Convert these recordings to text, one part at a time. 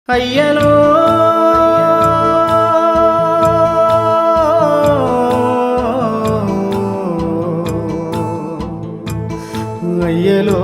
అయ్యలో అయ్యలో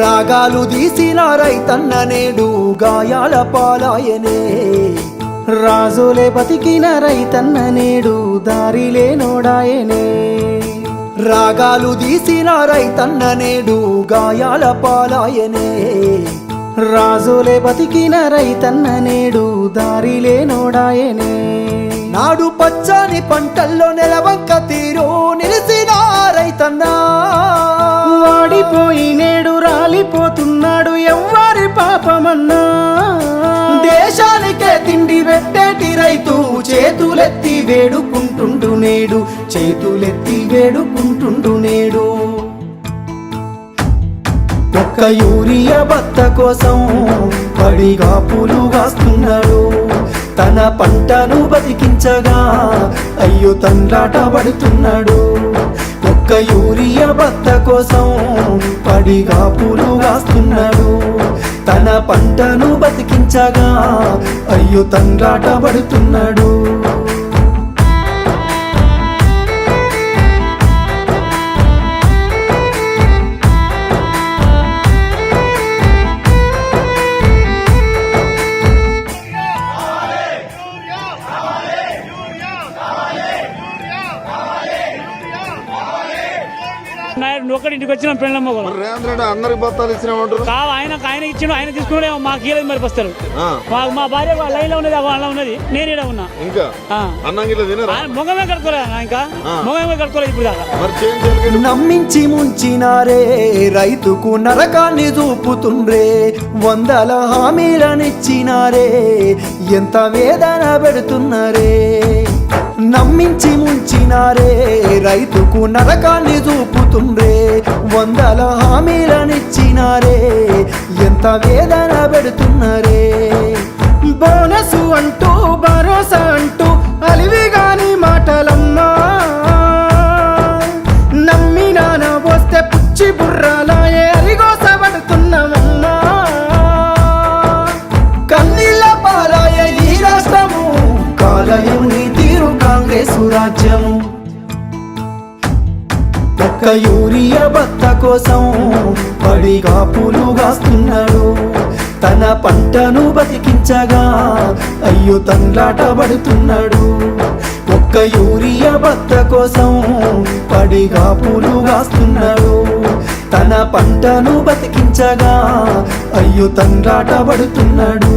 రాగాలు తీసిన రైతన్న నేడు గాయాల పాలాయనే రాజులే బతికిన రైతన్న నేడు దారిలే నోడాయనే రాగాలు తీసిన రైతన్న నేడు గాయాల పాలాయనే రాజులే బతికిన రైతన్న నేడు దారిలే నోడాయనే నాడు పచ్చని పంటల్లో నెలవంక తీరు నిలిసిన రైతన్నా వాడిపోయి నేడు రాలిపోతున్నాడు ఎవ్వరి పాపమన్నా దేశానికే తిండి పెట్టేటి రైతు చేతులెత్తి వేడుకుంటుండు నేడు చేతులెత్తి వేడుకుంటుండు నేడు ఒక్క యూరియా బత్త కోసం పడిగా పూలు కాస్తున్నాడు తన పంటను బతికించగా అయ్యో తండ్రాట పడుతున్నాడు ఒక్క యూరియా బత్త కోసం పడిగా పూలు కాస్తున్నాడు తన పంటను బతికించగా అయ్యో తండ్రాట పడుతున్నాడు ఒకటి ఇంటికి వచ్చిన పెళ్ళమ్మ రేవంత్ రెడ్డి అందరికి బత్తాలు ఇచ్చినామంటారు కావు ఆయన ఇచ్చిన ఆయన తీసుకునే మాకు కీలేదు మరి వస్తారు మా భార్య లైన్ లో ఉన్నది అలా ఉన్నది నేను ఇక్కడ ఉన్నా ఇంకా అన్నం గిట్ల తినరా మొగమే కట్టుకోలేదు ఇంకా మొగమే కట్టుకోలేదు ఇప్పుడు దాకా మరి చేంజ్ నమ్మించి ముంచినారే రైతుకు నరకాన్ని చూపుతుండ్రే వందల హామీలనిచ్చినారే ఎంత వేదన పెడుతున్నారే నమ్మించి ముంచినారే రైతుకు నరకాన్ని చూపుతుండ్రే వందల హామీలనిచ్చినారే ఎంత వేదన పెడుతున్నారే బోనసు అంటూ భరోసా అంటూ అలివిగాని మాటలమ్మా నమ్మినాన వస్తే పుచ్చి బుర్రాలాయే అరిగోసబడుతున్నామమ్మా కన్నీళ్ళ పాలాయ ఈ రాష్ట్రము కాలయం నీ తీరు కాంగ్రెసు రాజ్యము ఒక్క యూరియా బత్త కోసం పడిగా పూలు కాస్తున్నాడు తన పంటను బతికించగా అయ్యో తండ్రాట పడుతున్నాడు ఒక్క యూరియా బత్త కోసం పడిగా పూలు కాస్తున్నాడు తన పంటను బతికించగా అయ్యో తండ్రాట పడుతున్నాడు